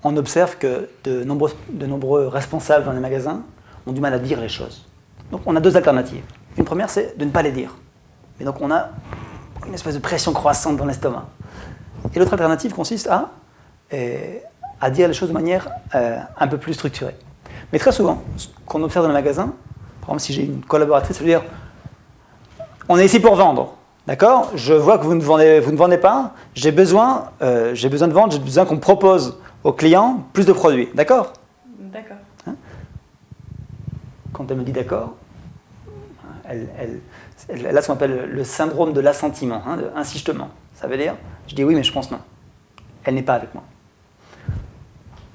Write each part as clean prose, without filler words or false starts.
On observe que de nombreux responsables dans les magasins ont du mal à dire les choses. Donc on a deux alternatives. Une première, c'est de ne pas les dire. Et donc on a une espèce de pression croissante dans l'estomac. Et l'autre alternative consiste à dire les choses de manière un peu plus structurée. Mais très souvent, ce qu'on observe dans le magasin, par exemple si j'ai une collaboratrice, ça veut dire on est ici pour vendre. D'accord? Je vois que vous ne vendez pas, j'ai besoin de vendre, j'ai besoin qu'on propose aux clients plus de produits. D'accord? D'accord. Hein? Quand elle me dit d'accord, elle a ce qu'on appelle le syndrome de l'assentiment, de insistement. Ça veut dire, je dis oui, mais je pense non. Elle n'est pas avec moi.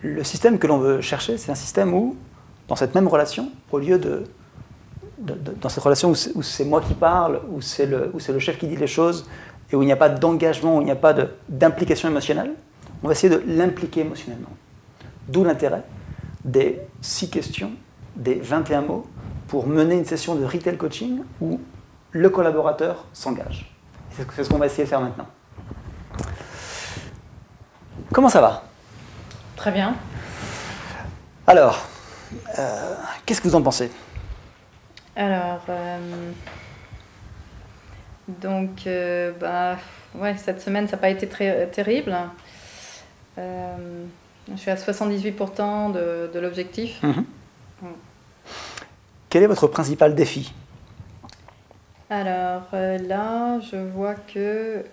Le système que l'on veut chercher, c'est un système où, dans cette même relation, au lieu dans cette relation où c'est moi qui parle, où c'est le chef qui dit les choses, et où il n'y a pas d'engagement, où il n'y a pas d'implication émotionnelle, on va essayer de l'impliquer émotionnellement. D'où l'intérêt des 6 questions, des 21 mots, pour mener une session de retail coaching où le collaborateur s'engage. C'est ce qu'on va essayer de faire maintenant. Comment ça va? Très bien. Alors, qu'est-ce que vous en pensez? Alors, ouais, cette semaine, ça n'a pas été très terrible. Je suis à 78% de l'objectif. Mm-hmm. Quel est votre principal défi? Alors là, je vois que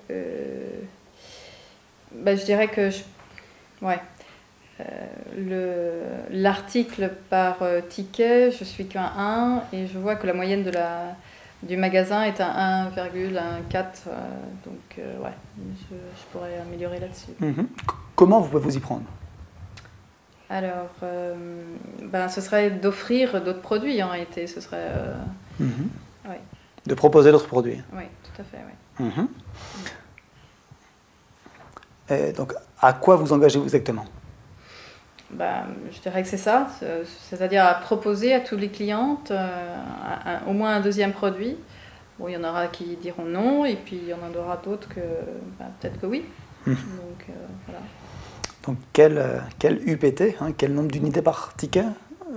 je dirais que l'article par ticket, je suis qu'à 1 et je vois que la moyenne du magasin est à 1,14. Je pourrais améliorer là-dessus. Mm-hmm. Comment vous pouvez vous y prendre? Alors, ce serait d'offrir d'autres produits en réalité. Ce serait. Ouais. De proposer d'autres produits. Oui, tout à fait. Oui. Mm-hmm. Et donc, à quoi vous engagez-vous exactement? Je dirais que c'est ça, c'est-à-dire à proposer à tous les clientes au moins un deuxième produit. Bon, il y en aura qui diront non, et puis il y en aura d'autres que peut-être que oui. Mm-hmm. Donc, voilà. Donc, quel UPT, quel nombre d'unités par ticket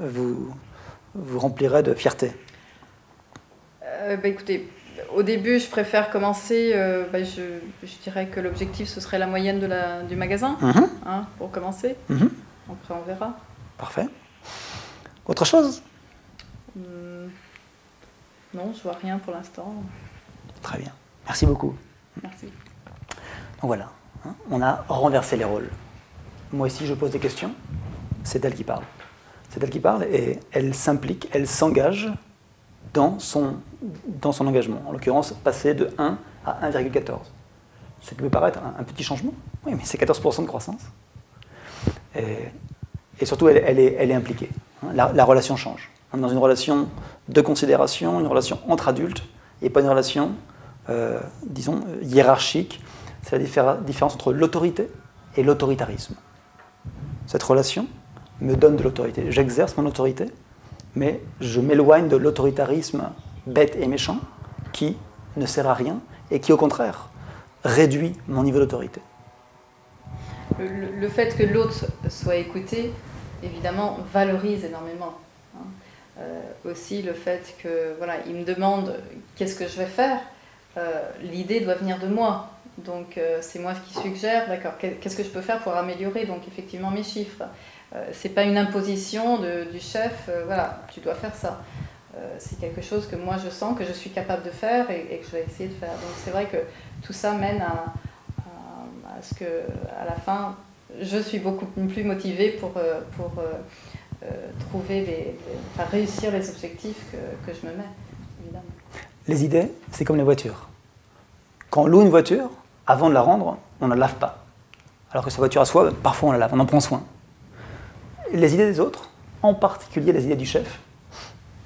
vous remplirez de fierté? Écoutez, au début, je préfère commencer, je dirais que l'objectif, ce serait la moyenne du magasin, Mm-hmm. Pour commencer. Mm-hmm. Après, on verra. Parfait. Autre chose? Non, je vois rien pour l'instant. Très bien. Merci beaucoup. Merci. Donc voilà, on a renversé les rôles. Moi ici, je pose des questions, c'est elle qui parle. C'est elle qui parle et elle s'implique, elle s'engage dans son engagement. En l'occurrence, passer de 1 à 1,14. Ce qui peut paraître un petit changement, oui, mais c'est 14% de croissance. Et surtout, elle est impliquée. La relation change. On est dans une relation de considération, une relation entre adultes, et pas une relation, hiérarchique. C'est la différence entre l'autorité et l'autoritarisme. Cette relation me donne de l'autorité. J'exerce mon autorité, mais je m'éloigne de l'autoritarisme bête et méchant qui ne sert à rien et qui, au contraire, réduit mon niveau d'autorité. Le fait que l'autre soit écouté, évidemment, valorise énormément. Aussi le fait que il me demande qu'est-ce que je vais faire, l'idée doit venir de moi. Donc c'est moi qui suggère, d'accord, qu'est-ce que je peux faire pour améliorer donc effectivement mes chiffres. C'est pas une imposition du chef, tu dois faire ça. C'est quelque chose que moi je sens que je suis capable de faire et que je vais essayer de faire. Donc c'est vrai que tout ça mène à ce que à la fin je suis beaucoup plus motivée pour réussir les objectifs que je me mets, évidemment. Les idées, c'est comme les voitures. Quand on loue une voiture, avant de la rendre, on ne la lave pas. Alors que sa voiture à soi, parfois on la lave, on en prend soin. Les idées des autres, en particulier les idées du chef,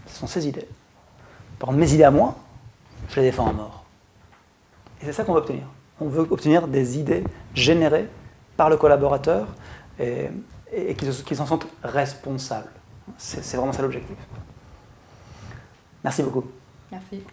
ce sont ses idées. Par contre, mes idées à moi, je les défends à mort. Et c'est ça qu'on veut obtenir. On veut obtenir des idées générées par le collaborateur et qu'ils en sont responsables. C'est vraiment ça l'objectif. Merci beaucoup. Merci.